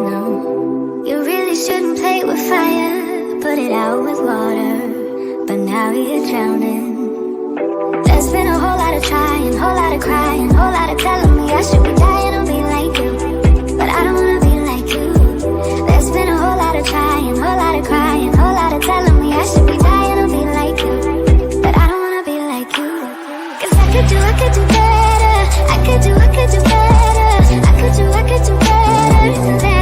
no. You really shouldn't play with fire, put it out with water, but now you're drowning. There's been a whole lot of trying, whole lot of crying, whole lot of telling me I should be dying to be like you, but I don't wanna be like you. There's been a whole lot of trying, whole lot of crying, whole lot of telling me I should be dying to be like you, but I don't wanna be like you. Cause I could do better, I could do better, I could do better than that.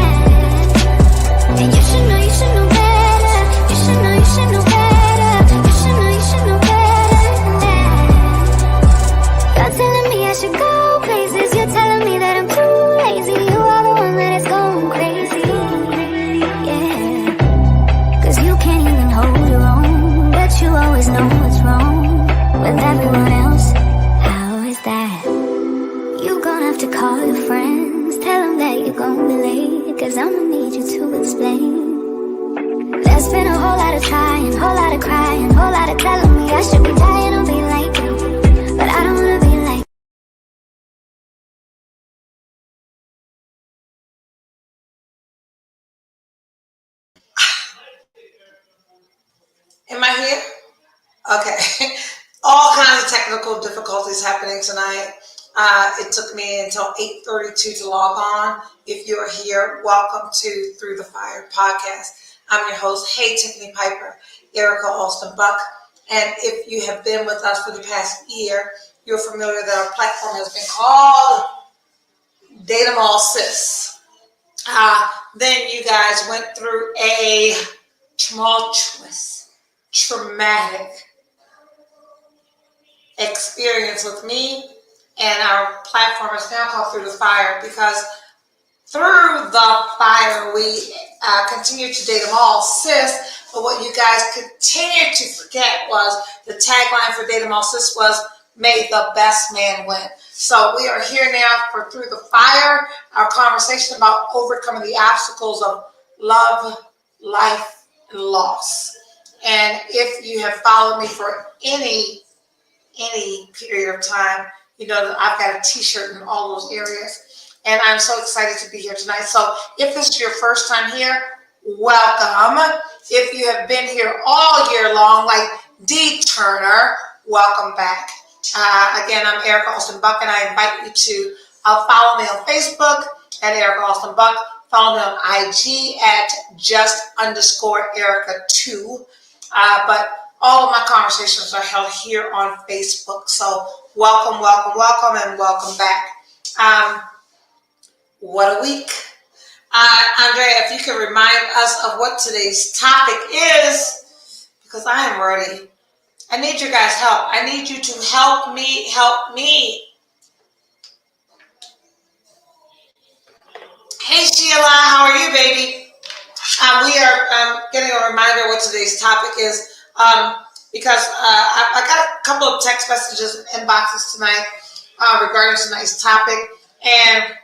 And you should know better, you should know better, you should know better than that. You're telling me I should go places, you're telling me that I'm too lazy, you are the one that is going crazy, yeah. Cause you can't even hold your own, but you always know what's wrong with everyone else. How is that? You gonna have to call your friends, tell them that you're gonna be late, cause I'ma need you to explain. There's been a whole lot of trying, whole lot of crying, whole lot of telling me I should be dying to be like you, but I don't wanna be like you. Am I here? Okay. All kinds of technical difficulties happening tonight. It took me until 8:32 to log on. If you're here, welcome to Through the Fire podcast. I'm your host, Hey Tiffany Piper, Erica Alston Buck. And if you have been with us for the past year, you're familiar that our platform has been called Date 'em All Sis. Then you guys went through a tumultuous, traumatic experience with me, and our platform is now called Through the Fire because through the fire we continue to date them all, sis. But what you guys continue to forget was the tagline for Date 'em All Sis was "May the best man win." So we are here now for Through the Fire, our conversation about overcoming the obstacles of love, life, and loss. And if you have followed me for any period of time, you know that I've got a t-shirt in all those areas. And I'm so excited to be here tonight. So if this is your first time here, welcome. If you have been here all year long, like D. Turner, welcome back. Again, I'm Erica Alston Buck, and I invite you to follow me on Facebook at Erica Alston Buck. Follow me on IG at just_Erica2. But all of my conversations are held here on Facebook. So welcome, and welcome back. What a week. Andrea, if you could remind us of what today's topic is, because I am ready. I need your guys' help. I need you to help me. Hey, Sheila, how are you, baby? We are getting a reminder what today's topic is. Because I got a couple of text messages and inboxes tonight regarding tonight's topic. And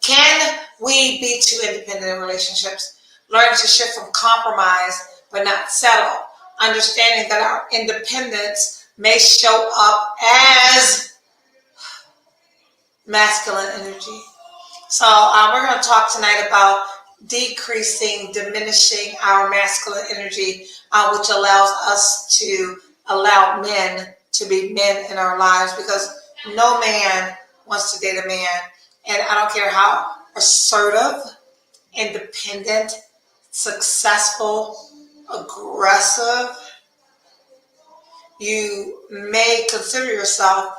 can we be too independent in relationships? Learn to shift from compromise, but not settle. Understanding that our independence may show up as masculine energy. So we're going to talk tonight about diminishing our masculine energy, which allows us to allow men to be men in our lives, because no man wants to date a man. And I don't care how assertive, independent, successful, aggressive you may consider yourself,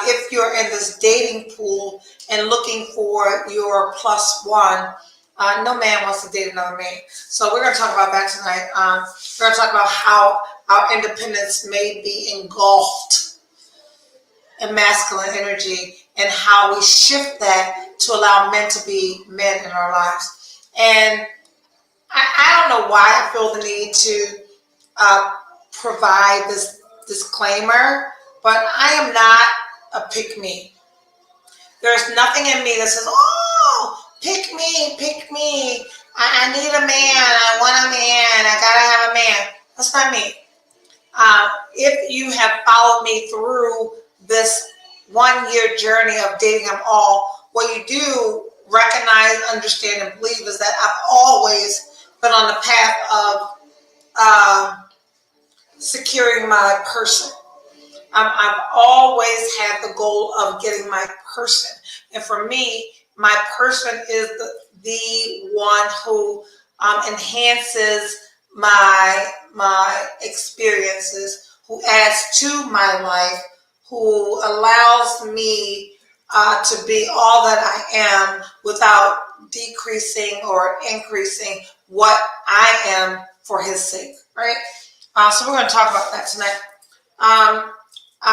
if you're in this dating pool and looking for your plus one, no man wants to date another man. So we're going to talk about that tonight. We're going to talk about how our independence may be engulfed in masculine energy and how we shift that to allow men to be men in our lives. And I don't know why I feel the need to provide this disclaimer, but I am not a pick-me. There's nothing in me that says, oh, pick me. I need a man. I want a man. I gotta have a man. That's not me. If you have followed me through this 1 year journey of dating them all, what you do recognize, understand, and believe is that I've always been on the path of securing my person. I've always had the goal of getting my person. And for me, my person is the one who enhances my experiences, who adds to my life, who allows me to be all that I am without decreasing or increasing what I am for his sake, right? So we're going to talk about that tonight.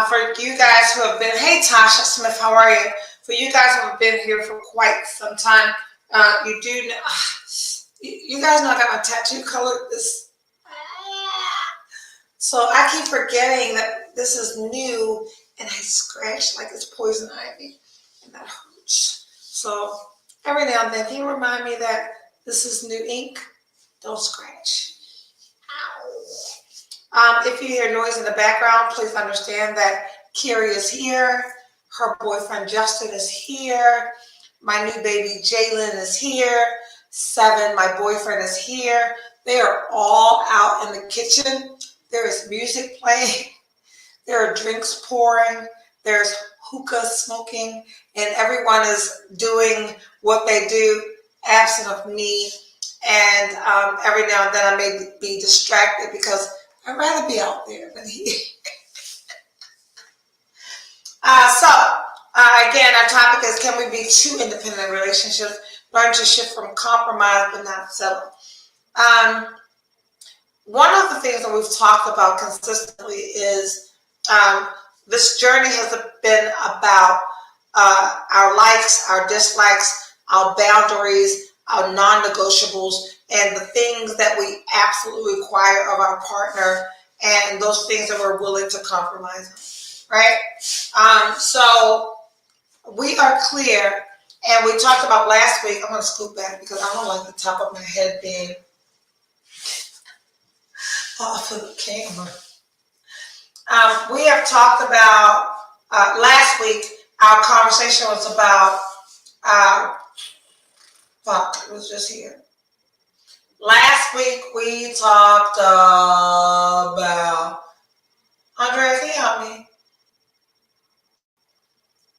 For you guys who have been, hey Tasha Smith, how are you? For you guys who have been here for quite some time, you do know, you guys know I got my tattoo color this. So I keep forgetting that this is new, and I scratch like it's poison ivy, and that hurts. So every now and then, can you remind me that this is new ink? Don't scratch. If you hear noise in the background, please understand that Carrie is here. Her boyfriend Justin is here. My new baby Jalen is here. 7, my boyfriend is here. They are all out in the kitchen. There is music playing. There are drinks pouring. There's hookah smoking. And everyone is doing what they do absent of me. And every now and then I may be distracted because I'd rather be out there than here. Again, our topic is, can we be 2 independent relationships? Learn to shift from compromise but not settle. One of the things that we've talked about consistently is this journey has been about our likes, our dislikes, our boundaries, our non-negotiables, and the things that we absolutely require of our partner, and those things that we're willing to compromise on, right? So we are clear, and we talked about last week. I'm going to scoot back because I don't like the top of my head being off of the camera. We have talked about last week. Our conversation was about it was just here. Last week we talked about Andrea, can you help me?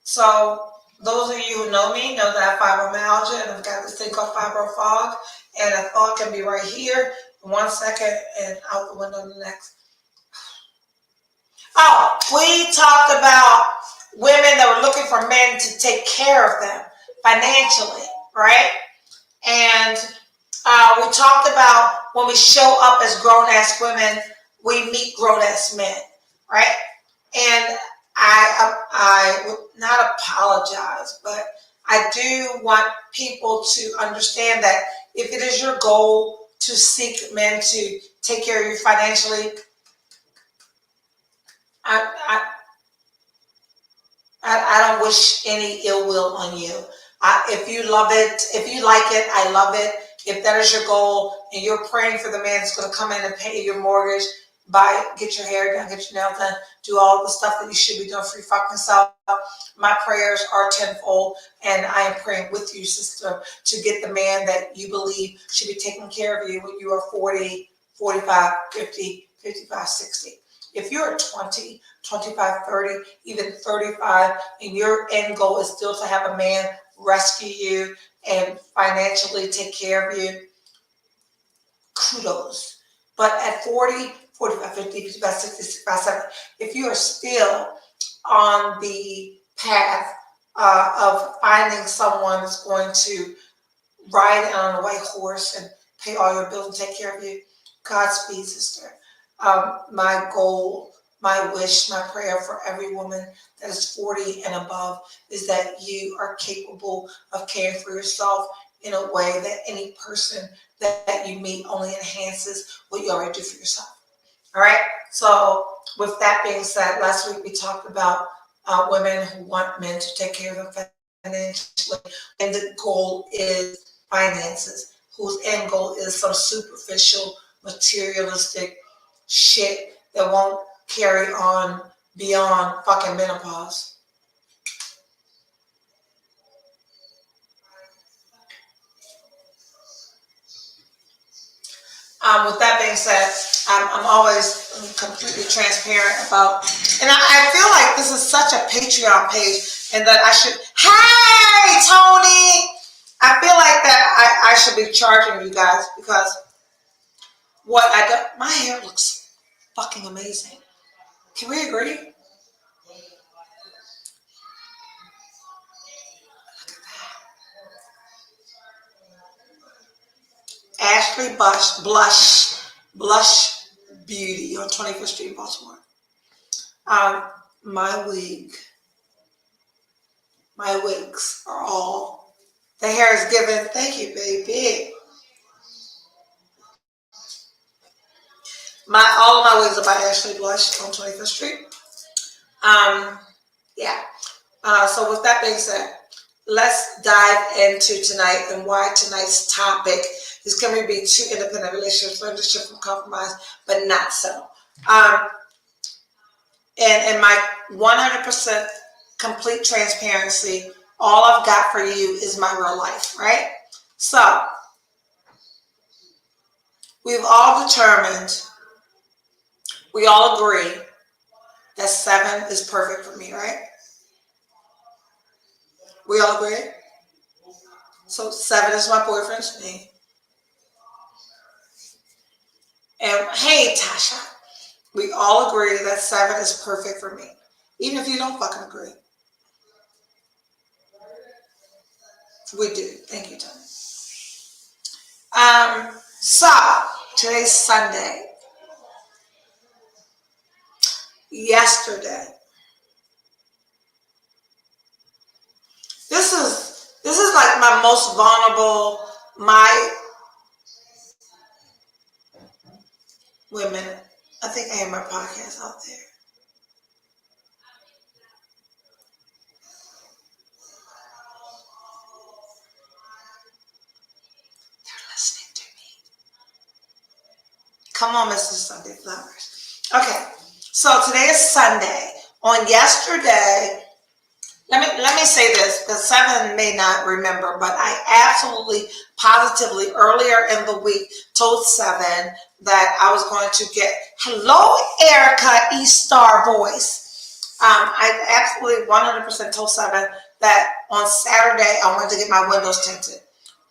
So those of you who know me know that I have fibromyalgia, and I've got this thing called fibro fog, and a thought can be right here in 1 second and out the window the next. Oh, we talked about women that were looking for men to take care of them financially, right? And we talked about when we show up as grown-ass women, we meet grown-ass men, right? And I would not apologize, but I do want people to understand that if it is your goal to seek men to take care of you financially, I don't wish any ill will on you. If you love it, if you like it, I love it. If that is your goal and you're praying for the man that's going to come in and pay your mortgage, get your hair done, get your nails done, do all the stuff that you should be doing for your fucking self, my prayers are tenfold, and I am praying with you, sister, to get the man that you believe should be taking care of you when you are 40, 45, 50, 55, 60. If you're 20, 25, 30, even 35, and your end goal is still to have a man rescue you and financially take care of you, kudos. But at 40, 45, 50, 55, 60, 65, 70, if you are still on the path of finding someone that's going to ride on a white horse and pay all your bills and take care of you, Godspeed, sister. My goal, my wish, my prayer for every woman that is 40 and above is that you are capable of caring for yourself in a way that any person that you meet only enhances what you already do for yourself. All right. So with that being said, last week we talked about women who want men to take care of them financially, and the goal is finances, whose end goal is some superficial, materialistic shit that won't carry on beyond fucking menopause. With that being said, I'm always completely transparent about, and I feel like this is such a Patreon page, and that I should, hey, Tony, I feel like that I should be charging you guys, because what I do, my hair looks fucking amazing. Can we agree? Ashley Blush Beauty on 25th Street in Baltimore. My wigs are all, the hair is given. Thank you, baby. All of my wigs are by Ashley Blush on 25th Street. Yeah. So with that being said, let's dive into tonight and why tonight's topic is, can we be two independent relationships, learn to shift from compromise, but not settle. And my 100% complete transparency, all I've got for you is my real life, right? So we've all determined, we all agree that 7 is perfect for me, right? We all agree? So 7 is my boyfriend's name. And hey, Tasha, we all agree that 7 is perfect for me. Even if you don't fucking agree. We do. Thank you, Tony. So today's Sunday. Yesterday. This is like my most vulnerable, wait a minute. I think I have my podcast out there. They're listening to me. Come on, Mr. Sunday Flowers. Okay, so today is Sunday. On yesterday, let me say this, because 7 may not remember, but I absolutely, positively, earlier in the week, told 7 that I was going to get, hello, Erica E-Star Voice. I absolutely 100% told 7 that on Saturday, I wanted to get my windows tinted.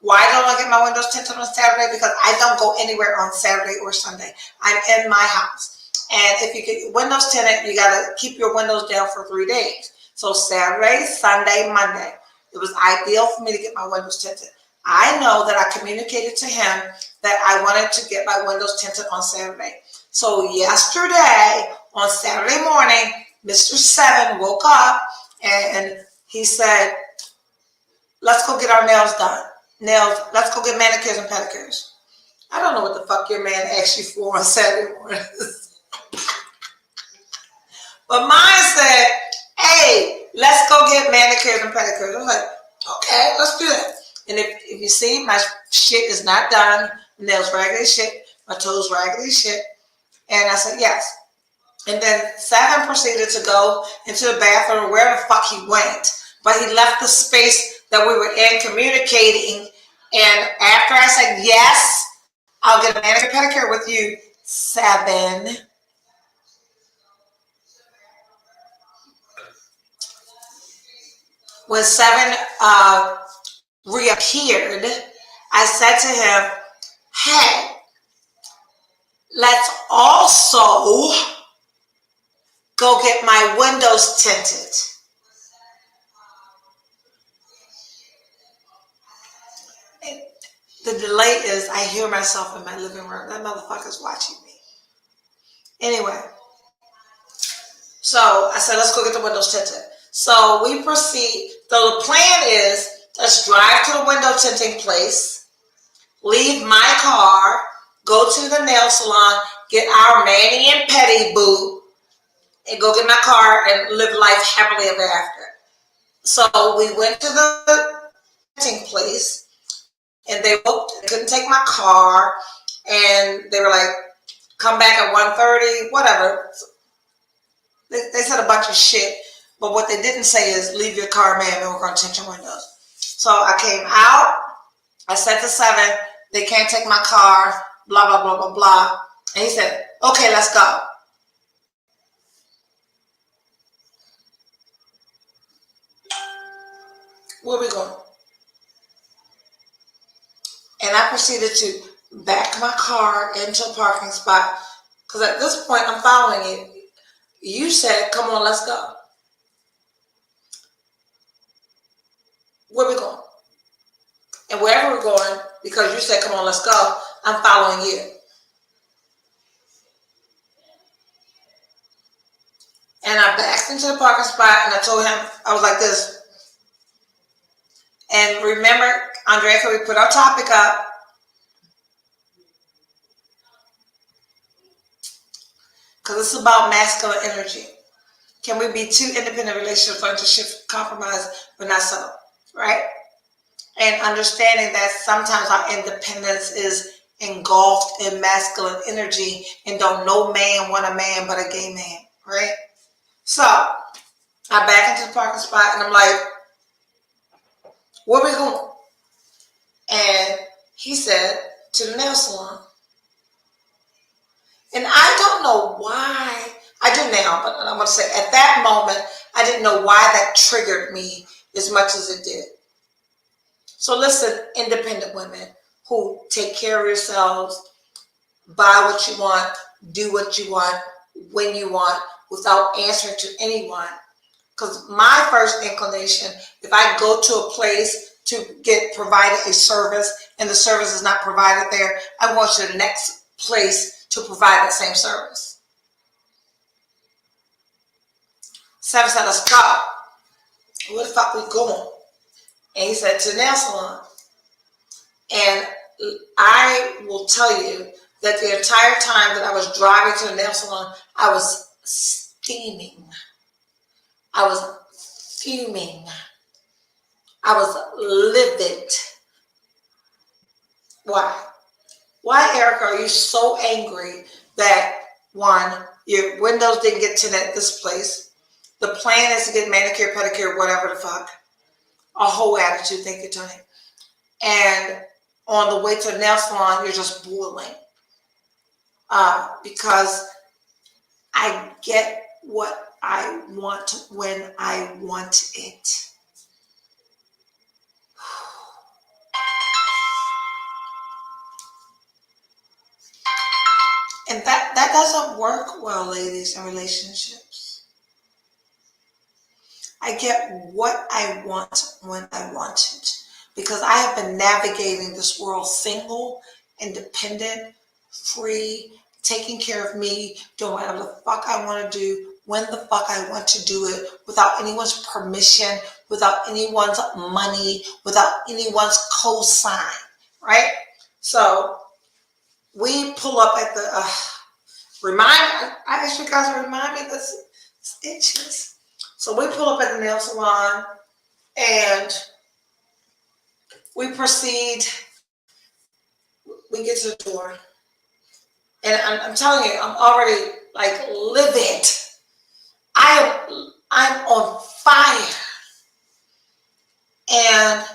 Why don't I get my windows tinted on Saturday? Because I don't go anywhere on Saturday or Sunday. I'm in my house. And if you get windows tinted, you got to keep your windows down for 3 days. So Saturday, Sunday, Monday. It was ideal for me to get my windows tinted. I know that I communicated to him that I wanted to get my windows tinted on Saturday. So yesterday, on Saturday morning, Mr. 7 woke up and he said, let's go get our nails done. Let's go get manicures and pedicures. I don't know what the fuck your man asked you for on Saturday morning. But mine said, hey, let's go get manicures and pedicures. I was like, okay, let's do that. And if you see, my shit is not done. My nails raggedy shit. My toes raggedy shit. And I said, yes. And then 7 proceeded to go into the bathroom, where the fuck he went. But he left the space that we were in communicating. And after I said, yes, I'll get a manicure pedicure with you, 7. When 7 reappeared, I said to him, hey, let's also go get my windows tinted. The delay is I hear myself in my living room. That motherfucker's watching me. Anyway, so I said, let's go get the windows tinted. So we proceed. So the plan is, let's drive to the window tinting place, leave my car, go to the nail salon, get our mani and pedi boo, and go get my car and live life happily ever after. So we went to the tinting place, and they couldn't take my car, and they were like, come back at 1:30, whatever. They said a bunch of shit. But what they didn't say is, leave your car, man, and we're going to tint your windows. So I came out. I said to 7, they can't take my car. blah, blah, blah, blah, blah. And he said, okay, let's go. Where we going? And I proceeded to back my car into a parking spot. Because at this point, I'm following you. You said, come on, let's go. Where we going? And wherever we're going, because you said, come on, let's go, I'm following you. And I backed into the parking spot and I told him, I was like this. And remember, Andrea, we put our topic up. Because it's about masculine energy. Can we be two independent relationships, learn to shift, compromise, but not settle, right? And understanding that sometimes our independence is engulfed in masculine energy and don't no man want a man but a gay man, right? So I back into the parking spot and I'm like, where we going? And he said, to the nail salon. And I don't know why, I do now, but I'm going to say at that moment, I didn't know why that triggered me as much as it did. So listen, independent women who take care of yourselves, buy what you want, do what you want, when you want, without answering to anyone. Because my first inclination, if I go to a place to get provided a service and the service is not provided there, I want you to the next place to provide that same service. Seven said, let's go. Where the fuck we going? And he said, to the nail salon. And I will tell you that the entire time that I was driving to the nail salon, I was steaming. I was fuming. I was livid. Why? Why, Erica, are you so angry that, one, your windows didn't get tinted at this place? The plan is to get manicure, pedicure, whatever the fuck. A whole attitude, thank you, Tony. And on the way to the nail salon, you're just boiling. Because I get what I want when I want it. And that doesn't work well, ladies, in relationships. I get what I want when I want it. Because I have been navigating this world single, independent, free, taking care of me, doing whatever the fuck I want to do, when the fuck I want to do it, without anyone's permission, without anyone's money, without anyone's cosign, right? So we pull up at the, I asked you guys to remind me this itches. So we pull up at the nail salon and we proceed, we get to the door. And I'm telling you, I'm already like livid. I'm on fire. And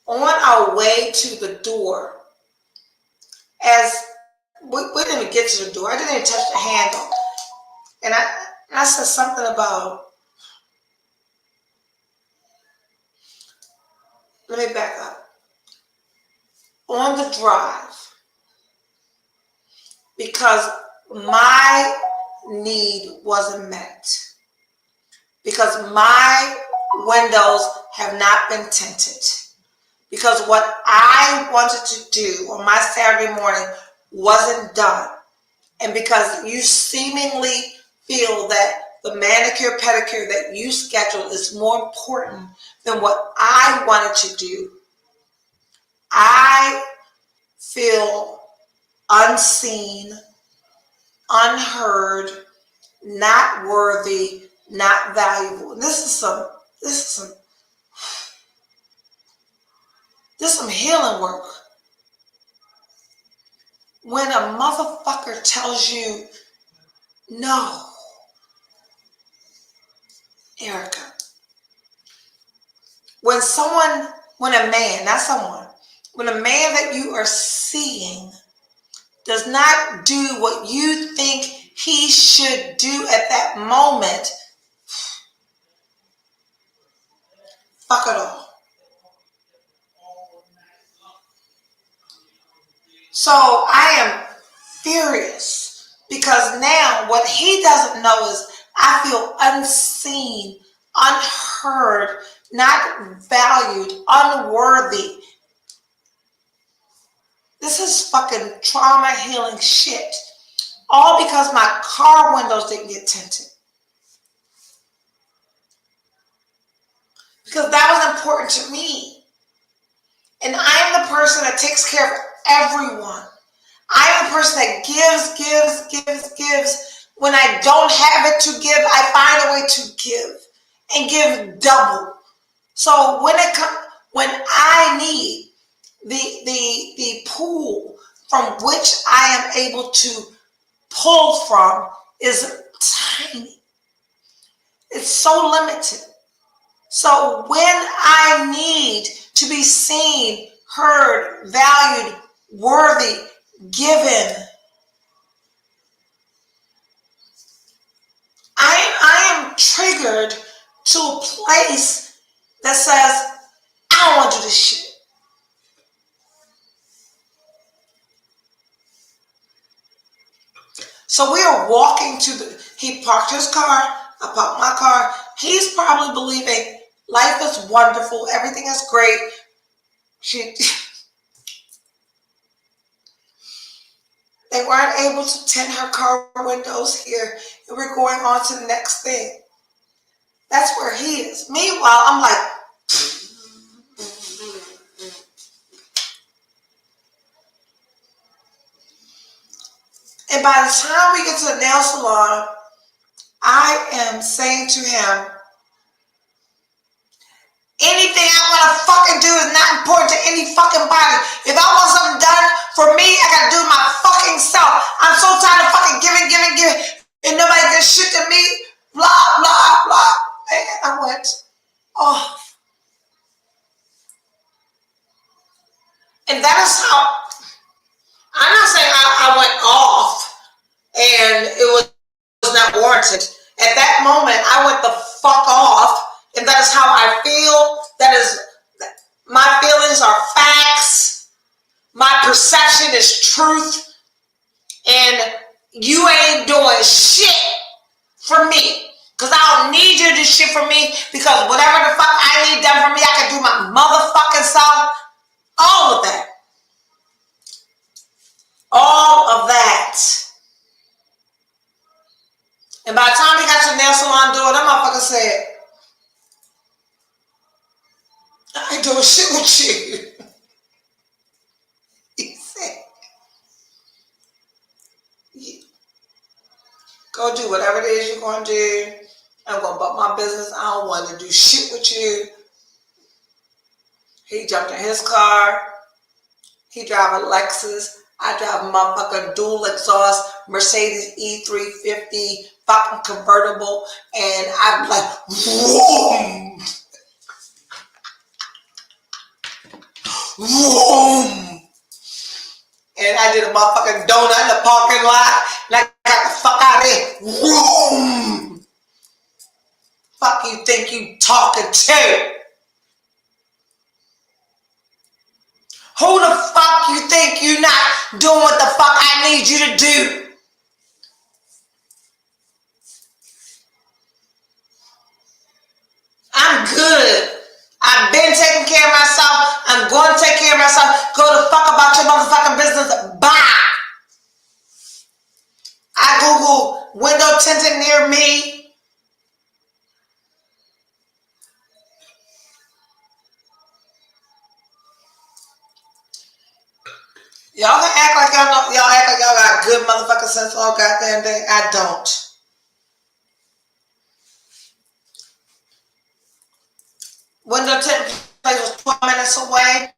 on our way to the door, as we didn't even get to the door, I didn't even touch the handle. And I said something about, let me back up. On the drive, because my need wasn't met, because my windows have not been tinted, because what I wanted to do on my Saturday morning wasn't done, and because you seemingly feel that the manicure pedicure that you scheduled is more important than what I wanted to do, I feel unseen, unheard, not worthy, not valuable. And this is some healing work. When a motherfucker tells you no, Erica. When a man that you are seeing does not do what you think he should do at that moment, fuck it all. So I am furious because now what he doesn't know is I feel unseen, unheard, not valued, unworthy. This is fucking trauma healing shit. All because my car windows didn't get tinted. Because that was important to me. And I am the person that takes care of everyone. I am the person that gives. When I don't have it to give, I find a way to give and give double. So when I need the pool from which I am able to pull from is tiny. It's so limited. So when I need to be seen, heard, valued, worthy, given, I am triggered to a place that says, I don't want to do this shit. So we are walking he parked his car, I parked my car. He's probably believing life is wonderful, everything is great. They weren't able to tint her car windows here, and we're going on to the next thing. That's where he is. Meanwhile, I'm like, and by the time we get to the nail salon, I am saying to him, anything I want to fucking do is not important to any fucking body. If I want something done for me, I gotta do it my fucking self. I'm so tired of fucking giving, and nobody gives shit to me. Blah, blah, blah. And I went, oh. And that is how, I'm not saying I went off and it was not warranted. At that moment, I went the fuck off, and that is how I feel. That is, my feelings are facts. My perception is truth. And you ain't doing shit for me. Because I don't need you to do shit for me. Because whatever the fuck I need done for me, I can do my motherfucking self. All of that. All of that. And by the time we got to the nail salon door, that motherfucker said, I ain't doing shit with you. He said, go do whatever it is you're going to do. I'm going to butt my business. I don't want to do shit with you. He jumped in his car. He drive a Lexus. I drive a motherfucking dual exhaust Mercedes E350 fucking convertible. And I'm like, whoom. Whoom. And I did a motherfucking donut in the parking lot. And I got the fuck out of here. Whoom. Fuck you think you talking to? Who the fuck you think you not doing what the fuck I need you to do? I'm good. I've been taking care of myself. I'm going to take care of myself. Go the fuck about your motherfucking business. Bye. I Google window tinting near me. Y'all can act like y'all know. Y'all act like y'all got good motherfucking sense all goddamn day. I don't. Window tinting place was 12 minutes away.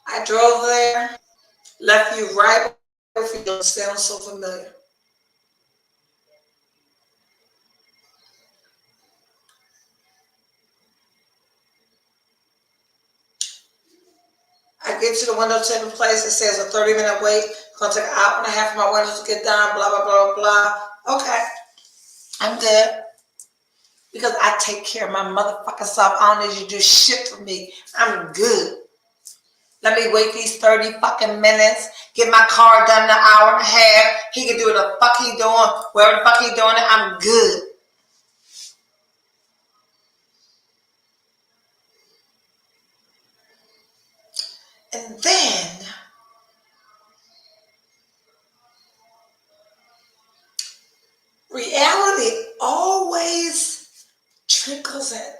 I drove there. Left you right where you don't sound so familiar. I get to the window tinting place. It says a 30-minute wait. It's going to take an hour and a half for my windows to get done, blah, blah, blah, blah. Okay. I'm good. Because I take care of my motherfucking self. I don't need you to do shit for me. I'm good. Let me wait these 30 fucking minutes. Get my car done in an hour and a half. He can do what the fuck he doing. Wherever the fuck he doing it, I'm good. And then reality always trickles in.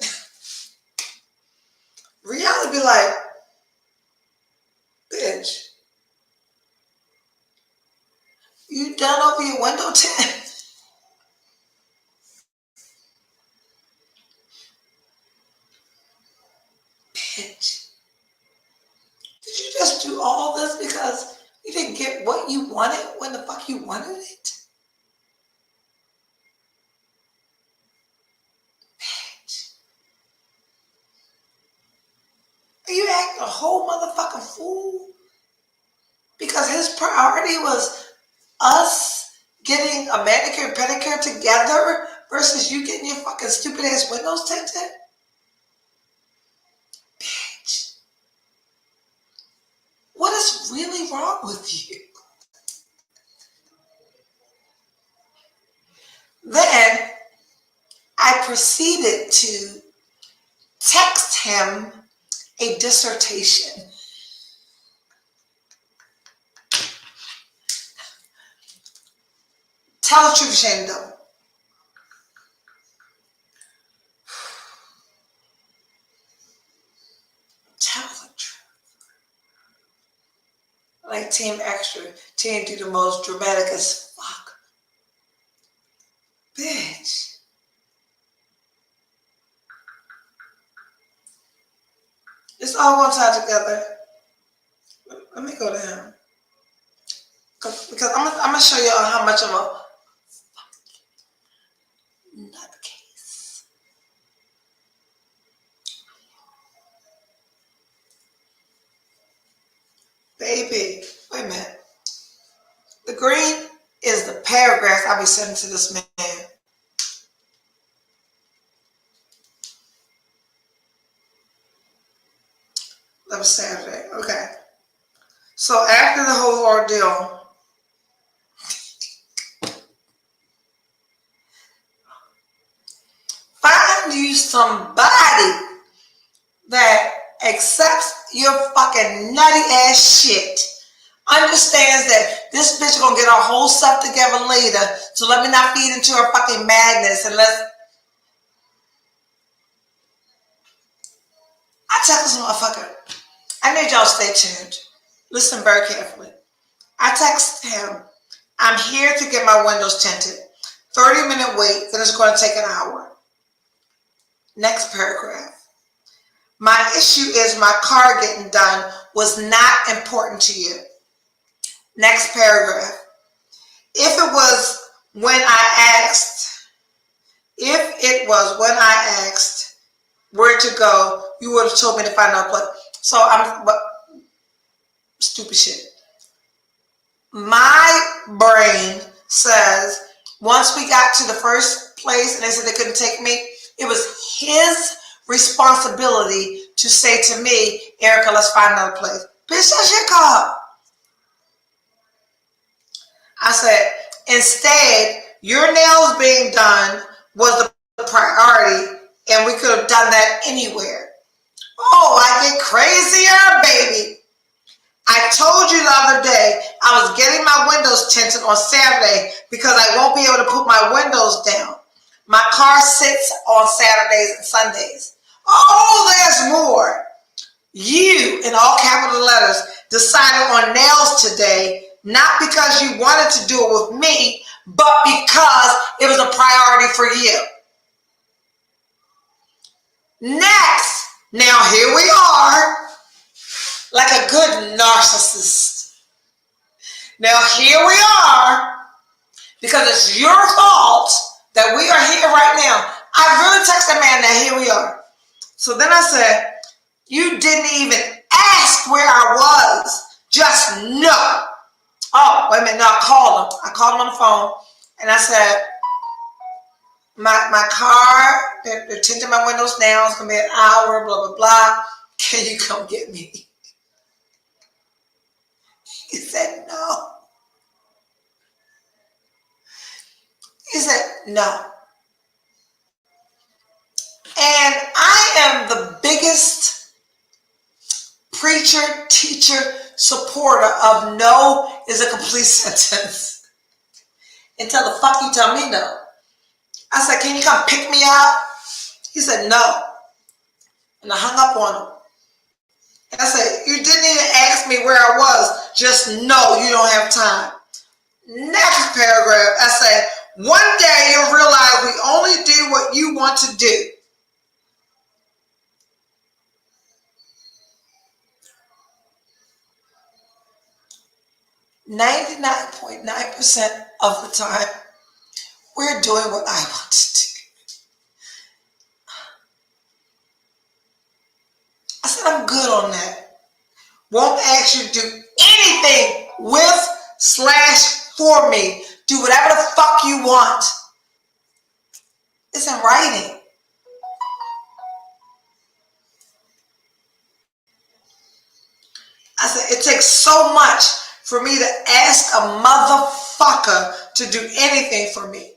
Reality be like, bitch, you done over your window tint? Bitch, did you just do all this because you didn't get what you wanted when the fuck you wanted it? Bitch. Are you acting a whole motherfucking fool? Because his priority was us getting a manicure and pedicure together versus you getting your fucking stupid ass windows tinted? Bitch. What is really wrong with you? Then I proceeded to text him a dissertation. Tell the truth, shame the devil. Tell the truth. Like Team Extra, Team do the most dramatic as fuck. Bitch. It's all going to tie together. Let me go to him. Because I'm going to show you how much of a nutcase. Baby, wait a minute. The green is the paragraph I'll be sending to this man. That was Saturday. Okay. So after the whole ordeal, find you somebody that accepts your fucking nutty ass shit, understands that this bitch gonna get her whole stuff together later, so let me not feed into her fucking madness and let's... I tell this motherfucker, I need y'all to stay tuned. Listen very carefully. I text him, I'm here to get my windows tinted. 30-minute wait, then it's going to take an hour. Next paragraph. My issue is my car getting done was not important to you. Next paragraph. If it was when I asked where to go, you would have told me to find another place. So stupid shit. My brain says once we got to the first place and they said they couldn't take me, it was his responsibility to say to me, Erica, let's find another place. Bitch, that's your car. I said, instead, your nails being done was the priority and we could have done that anywhere. Oh, I get crazier, baby. I told you the other day I was getting my windows tinted on Saturday because I won't be able to put my windows down. My car sits on Saturdays and Sundays. Oh, there's more. You, in all capital letters, decided on nails today, not because you wanted to do it with me, but because it was a priority for you. Next, now here we are, like a good narcissist. Now here we are, because it's your fault that we are here right now. I really texted that man that here we are. So then I said, you didn't even ask ask where I was, just know. Oh, wait a minute. No, I called him. I called him on the phone, and I said, my car, they're tinting my windows now. It's going to be an hour, blah, blah, blah. Can you come get me? He said, no. He said, no. And I am the biggest preacher, teacher, supporter of no is a complete sentence. Until the fuck you tell me no. I said, can you come pick me up? He said, no. And I hung up on him. And I said, you didn't even ask me where I was. Just know you don't have time. Next paragraph, I said, one day you'll realize we only do what you want to do. "99.9% of the time, we're doing what I want to do." I said, I'm good on that. Won't ask you to do anything with/for me. Do whatever the fuck you want. It's in writing. I said, it takes so much for me to ask a motherfucker to do anything for me.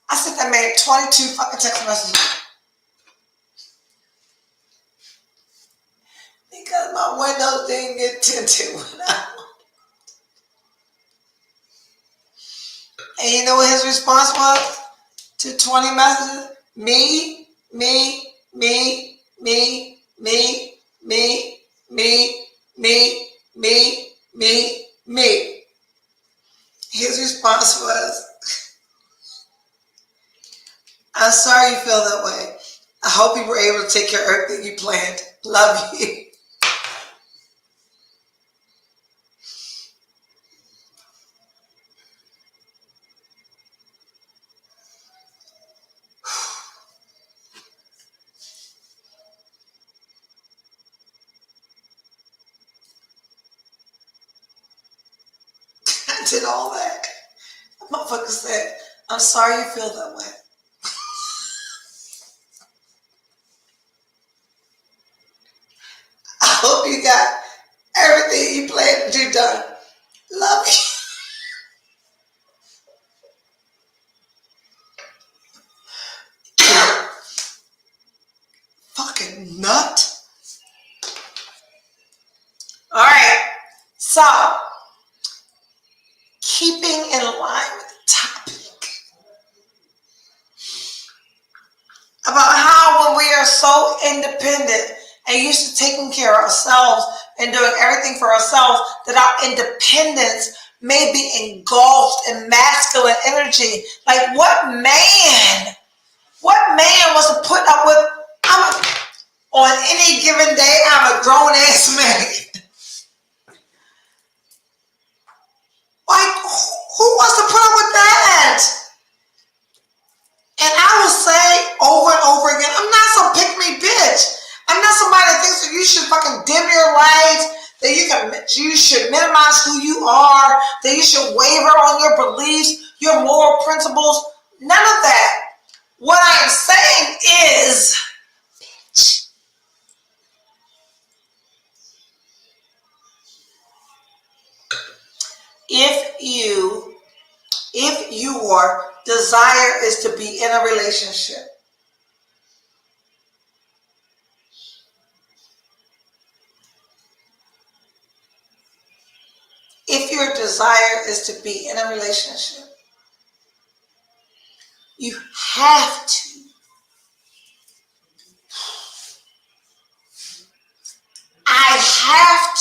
I sent that man 22 fucking text messages. Because my windows didn't get tinted when I... And you know what his response was to 20 messages? Me, me, me, me, me, me, me, me, me, me, me. His response was, I'm sorry you feel that way. I hope you were able to take care of everything you planned. Love you. I did all that. The motherfucker said, I'm sorry you feel that way. I hope you got everything you planned to do done. Love you. Fucking nut. All right. So, keeping in line with the topic about how when we are so independent and used to taking care of ourselves and doing everything for ourselves, that our independence may be engulfed in masculine energy. Like what man wants to put up with, on any given day, I'm a grown ass man. Like, who wants to put up with that? And I will say over and over again, I'm not some pick-me bitch. I'm not somebody that thinks that you should fucking dim your lights, that you should minimize who you are, that you should waver on your beliefs, your moral principles. None of that. What I am saying is, bitch, if your desire is to be in a relationship, if your desire is to be in a relationship, you have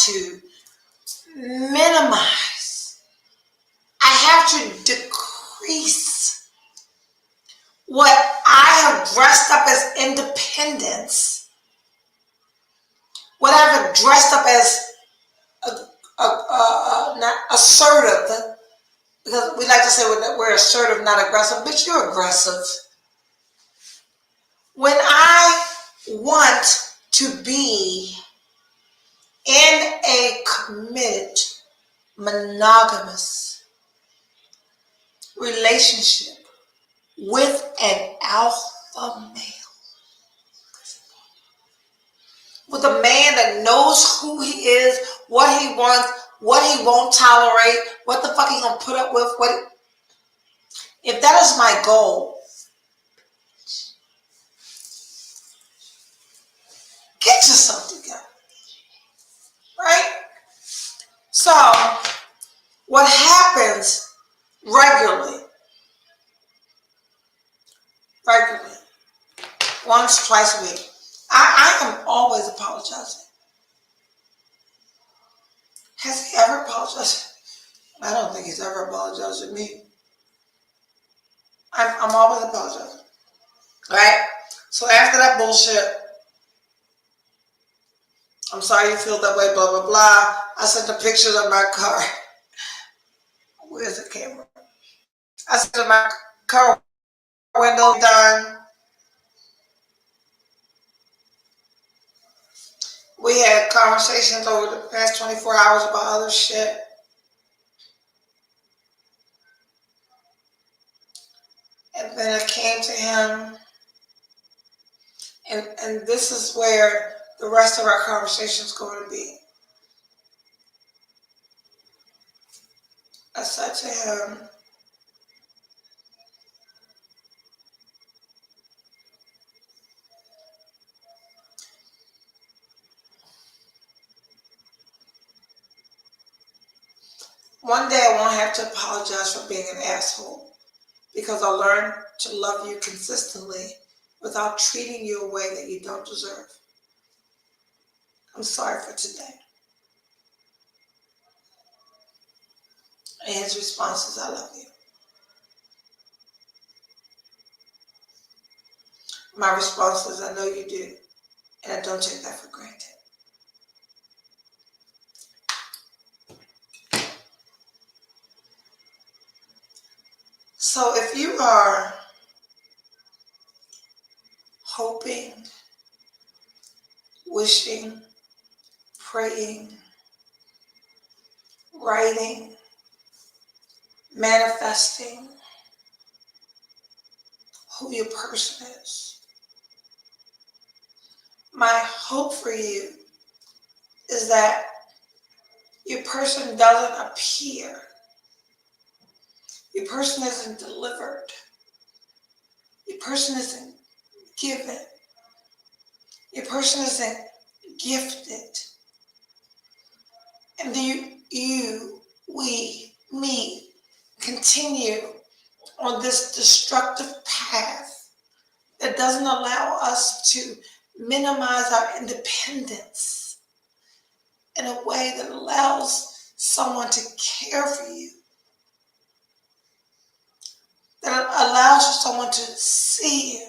to minimize. I have to decrease what I have dressed up as independence, what I've dressed up as not assertive, because we like to say we're assertive, not aggressive. Bitch, you're aggressive. When I want to be in a committed, monogamous relationship with an alpha male. With a man that knows who he is, what he wants, what he won't tolerate, what the fuck he gonna put up with. If that is my goal, get yourself together, right? So, what happens regularly, once, twice a week, I am always apologizing. Has he ever apologized? I don't think he's ever apologized to me. I'm always apologizing, right? So after that bullshit, I'm sorry you feel that way, blah, blah, blah. I sent the pictures of my car. Where's the camera? I sent my car window done. We had conversations over the past 24 hours about other shit. And then I came to him, and this is where the rest of our conversation is going to be. I said to him, one day I won't have to apologize for being an asshole, because I'll learn to love you consistently without treating you a way that you don't deserve. I'm sorry for today. And his response is, I love you. My response is, I know you do, and I don't take that for granted. So if you are hoping, wishing, praying, writing, manifesting who your person is, my hope for you is that your person doesn't appear. Your person isn't delivered. Your person isn't given. Your person isn't gifted. And we continue on this destructive path that doesn't allow us to minimize our independence in a way that allows someone to care for you, that allows someone to see you.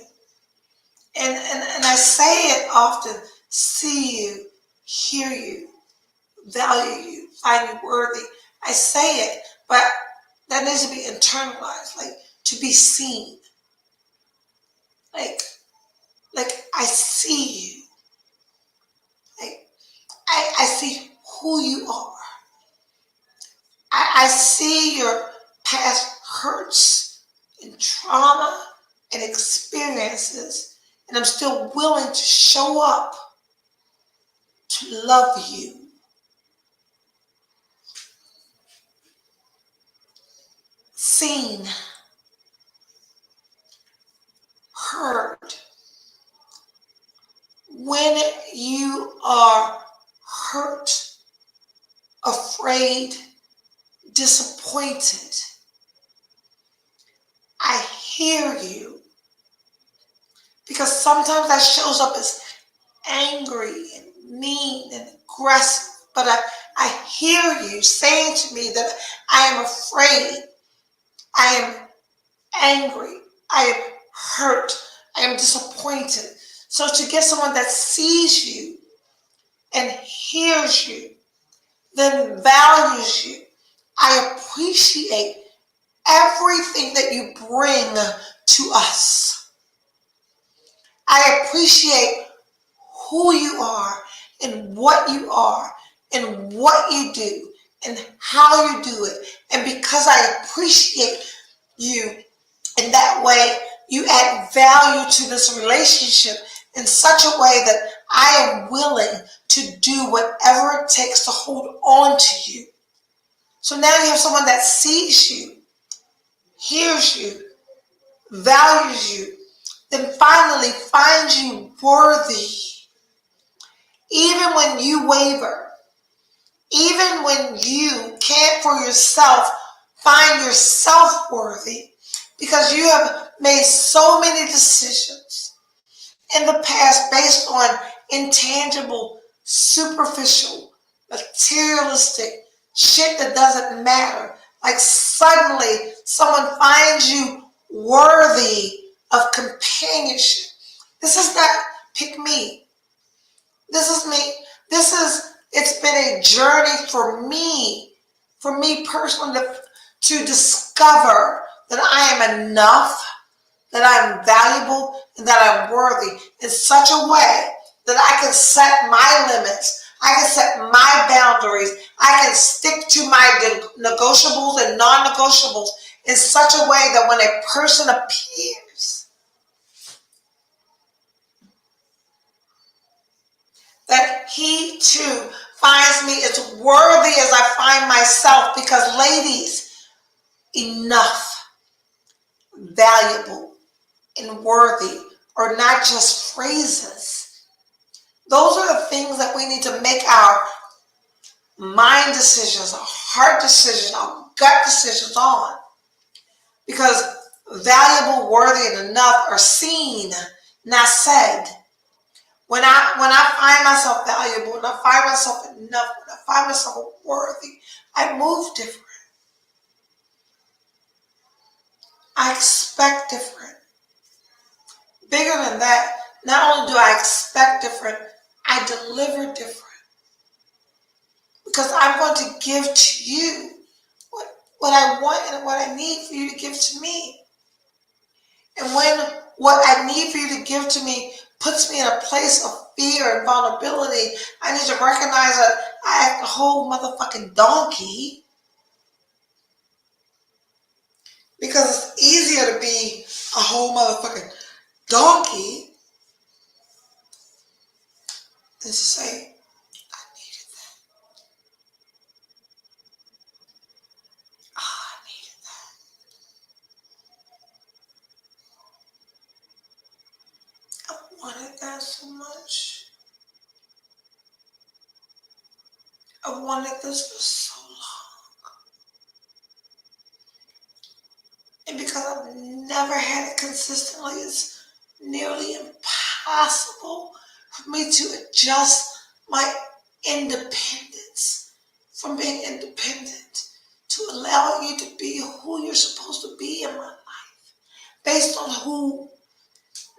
And I say it often, see you, hear you, value you, find you worthy. I say it, but that needs to be internalized, like to be seen. Like I see you. Like I see who you are. I see your past hurts and trauma and experiences, and I'm still willing to show up to love you. Seen, heard. When you are hurt, afraid, disappointed, I hear you. Because sometimes that shows up as angry and mean and aggressive. But I hear you saying to me that I am afraid, I am angry, I am hurt, I am disappointed. So to get someone that sees you and hears you, then values you, I appreciate everything that you bring to us. I appreciate who you are and what you are in what you do and how you do it. And because I appreciate you in that way, you add value to this relationship in such a way that I am willing to do whatever it takes to hold on to you. So now you have someone that sees you, hears you, values you, then finally finds you worthy. Even when you waver, even when you can't for yourself find yourself worthy, because you have made so many decisions in the past based on intangible, superficial, materialistic shit that doesn't matter. Like suddenly someone finds you worthy of companionship. This is not pick me. This is me. It's been a journey for me personally to discover that I am enough, that I'm valuable, and that I'm worthy in such a way that I can set my limits. I can set my boundaries. I can stick to my negotiables and non-negotiables in such a way that when a person appears, that he too finds me as worthy as I find myself. Because ladies, enough, valuable, and worthy are not just phrases. Those are the things that we need to make our mind decisions, our heart decisions, our gut decisions on. Because valuable, worthy, and enough are seen, not said. When I find myself valuable, when I find myself enough, when I find myself worthy, I move different. I expect different. Bigger than that, not only do I expect different, I deliver different. Because I'm going to give to you what I want and what I need for you to give to me. And when what I need for you to give to me puts me in a place of fear and vulnerability, I need to recognize that I act a whole motherfucking donkey. Because it's easier to be a whole motherfucking donkey than to say, I needed that. Oh, I needed that. I wanted that so much. I wanted this for so long. And because I've never had it consistently, it's nearly impossible for me to adjust my independence from being independent to allow you to be who you're supposed to be in my life. Based on who,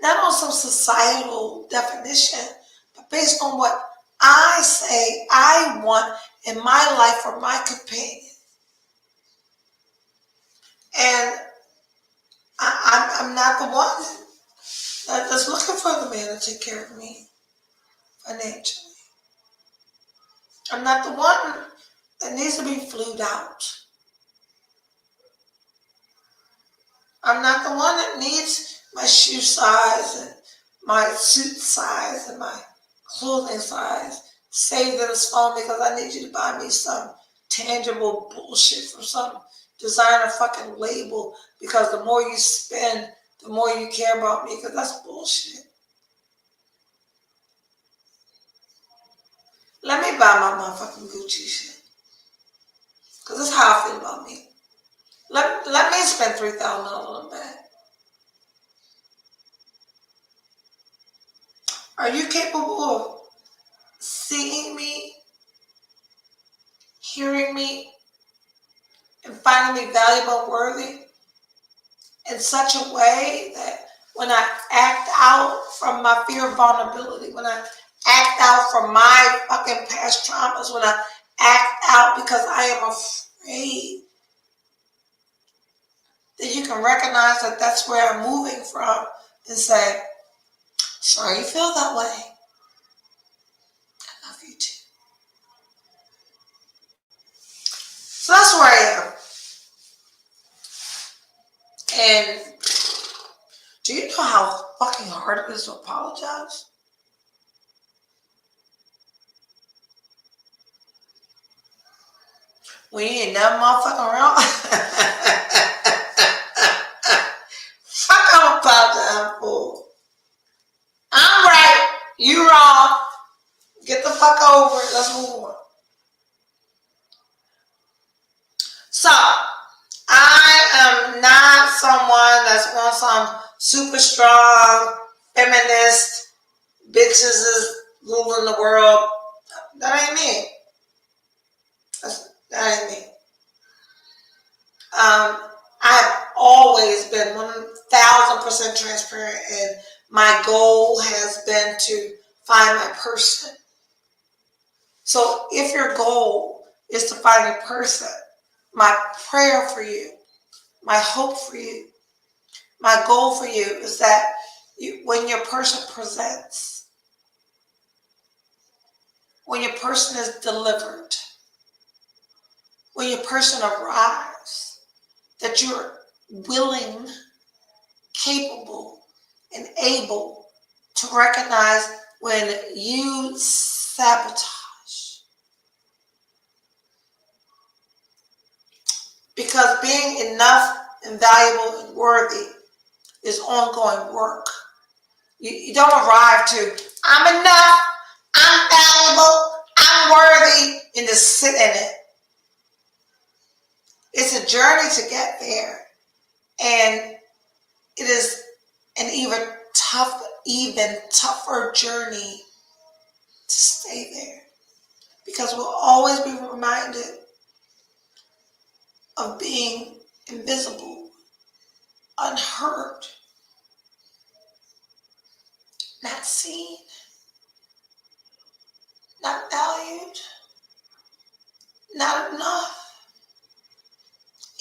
not on some societal definition, but based on what I say I want in my life for my companion. And I'm not the one that's looking for the man to take care of me financially. I'm not the one that needs to be flued out. I'm not the one that needs my shoe size and my suit size and my clothing size saved in his phone because I need you to buy me some tangible bullshit from some designer fucking label because the more you spend, the more you care about me, because that's bullshit. Let me buy my motherfucking Gucci shit. Because that's how I feel about me. Let me spend $3,000 on a bag. Are you capable of seeing me, hearing me, and finding me valuable and worthy in such a way that when I act out from my fear of vulnerability, when I act out from my fucking past traumas, when I act out because I am afraid, that you can recognize that that's where I'm moving from and say, sorry you feel that way. I love you too. So that's where I am. And do you know how fucking hard it is to apologize? When you ain't that motherfucker around. Fuck, I'm apologizing for. I'm right. You wrong. Get the fuck over it. Let's move on. So, I am not someone that's on some super strong feminist bitches is ruling the world. That ain't me. That ain't me. I've always been 1,000% transparent, and my goal has been to find my person. So if your goal is to find a person, my prayer for you, my hope for you, my goal for you is that when your person presents, when your person is delivered, when your person arrives, that you're willing, capable, and able to recognize when you sabotage. Because being enough and valuable and worthy is ongoing work. You don't arrive to, I'm enough, I'm valuable, I'm worthy, and just sit in it. It's a journey to get there. And it is an even tougher journey to stay there. Because we'll always be reminded of being invisible, unheard, not seen, not valued, not enough.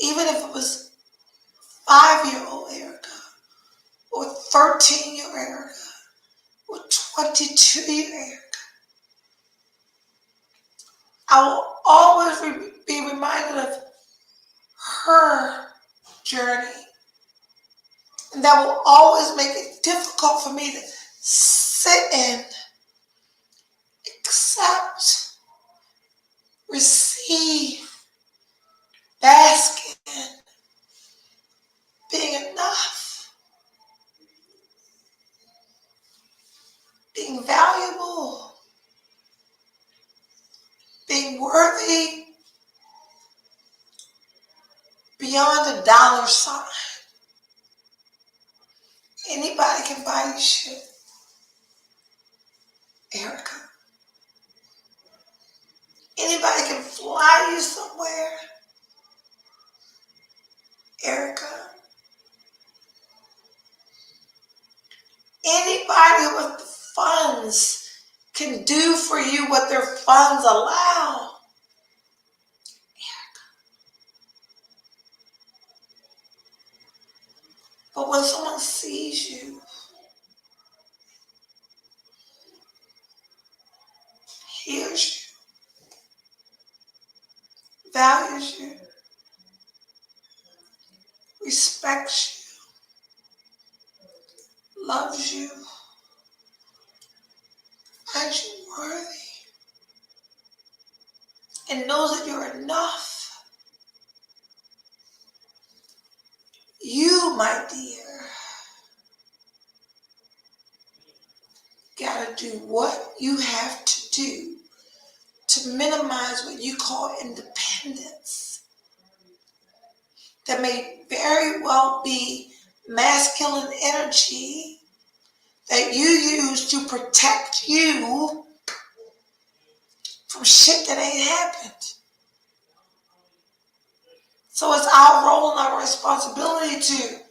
Even if it was 5-year-old Erica, or 13-year Erica, or 22-year Erica, I will always be reminded of her journey. And that will always make it difficult for me to sit in, accept, receive, bask in being enough, being valuable, being worthy beyond a dollar sign. Anybody can buy you shit, Erica. Anybody can fly you somewhere, Erica. Anybody with the funds can do for you what their funds allow. Erica. But when someone sees you, hears you, values you, respects you, loves you, finds you worthy, and knows that you're enough, you, my dear, gotta do what you have to do to minimize what you call independence. That may very well be masculine energy that you use to protect you from shit that ain't happened. So it's our role and our responsibility to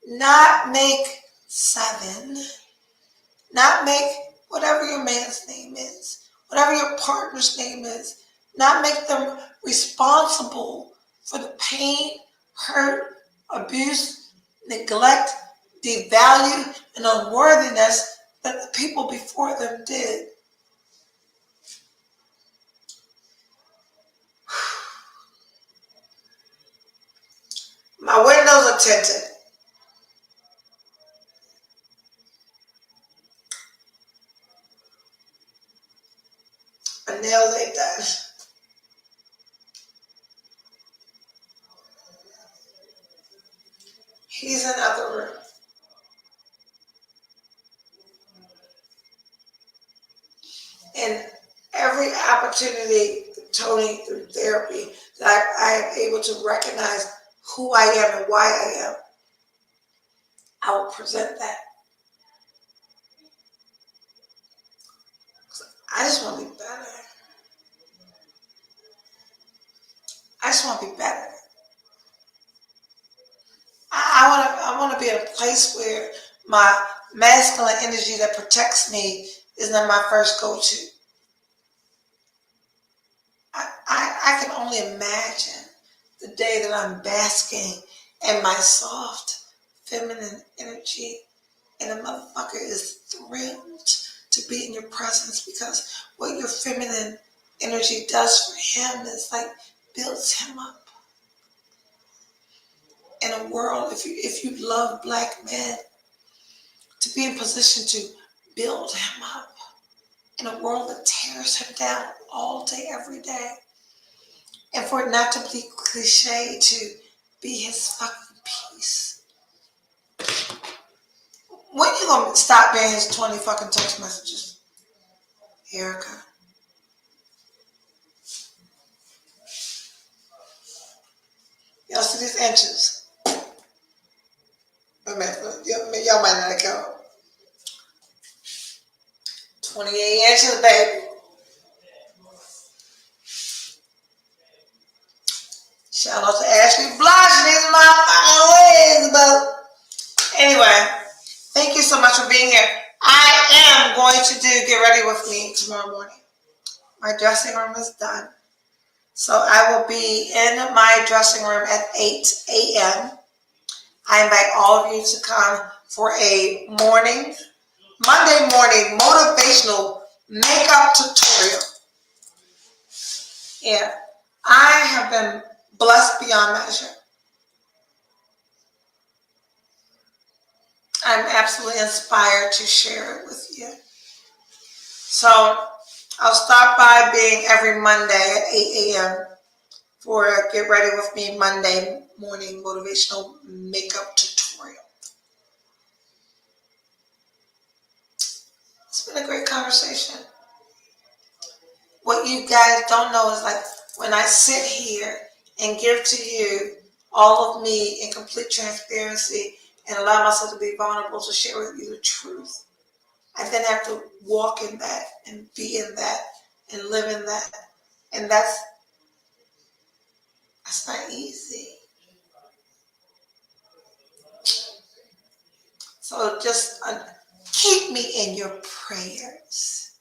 not make 7, not make whatever your man's name is, whatever your partner's name is, not make them responsible for the pain, hurt, abuse, neglect, devalue, and unworthiness that the people before them did. My windows are tinted. My nails ain't done. He's in the other room. And every opportunity, Tony, through therapy, that I am able to recognize who I am and why I am, I will present that. I just want to be better. I just want to be better. I want to be in a place where my masculine energy that protects me is not my first go-to. I can only imagine the day that I'm basking in my soft, feminine energy, and a motherfucker is thrilled to be in your presence, because what your feminine energy does for him is like builds him up. In a world, if you love black men, to be in position to build him up in a world that tears him down all day, every day. And for it not to be cliche, to be his fucking peace. When you gonna stop being his 20 fucking text messages, Erica? Y'all see these inches? Y'all might not count. 28 inches, baby. Shout out to Ashley Blush, these motherfucking legs, but anyway, thank you so much for being here. I am going to Get Ready With Me tomorrow morning. My dressing room is done. So I will be in my dressing room at 8 a.m. I invite all of you to come for a Monday morning motivational makeup tutorial. Yeah, I have been blessed beyond measure. I'm absolutely inspired to share it with you. So I'll stop by being every Monday at 8 a.m. for a Get Ready With Me Monday morning motivational makeup tutorial. It's been a great conversation. What you guys don't know is, like, when I sit here and give to you all of me in complete transparency and allow myself to be vulnerable to share with you the truth, I then have to walk in that and be in that and live in that. And that's not easy. So just keep me in your prayers.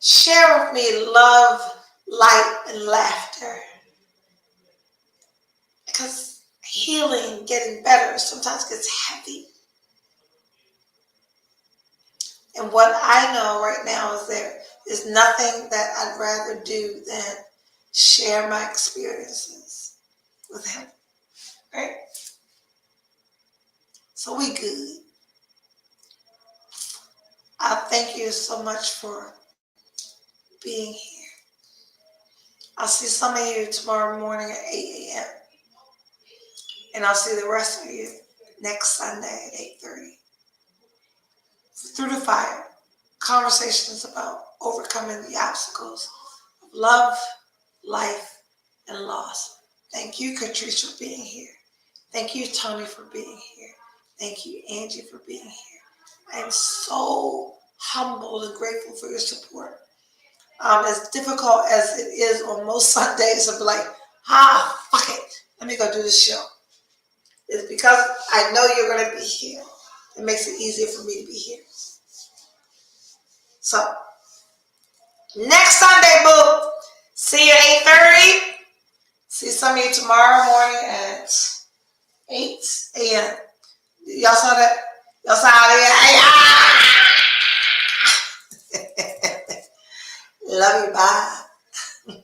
Share with me love, light, and laughter. Because healing, getting better, sometimes gets heavy. And what I know right now is there is nothing that I'd rather do than share my experiences with him. Right? So we good. I thank you so much for being here. I'll see some of you tomorrow morning at 8 a.m. And I'll see the rest of you next Sunday at 8:30. Through the Fire, conversations about overcoming the obstacles of love, life, and loss. Thank you, Catrice, for being here. Thank you, Tony, for being here. Thank you, Angie, for being here. I am so humbled and grateful for your support. As difficult as it is on most Sundays, I'll be like, fuck it, let me go do this show. It's because I know you're going to be here. It makes it easier for me to be here. So, next Sunday, boo. See you at 8:30. See some of you tomorrow morning at 8 a.m. Y'all saw that? Y'all saw that? Love you. Bye.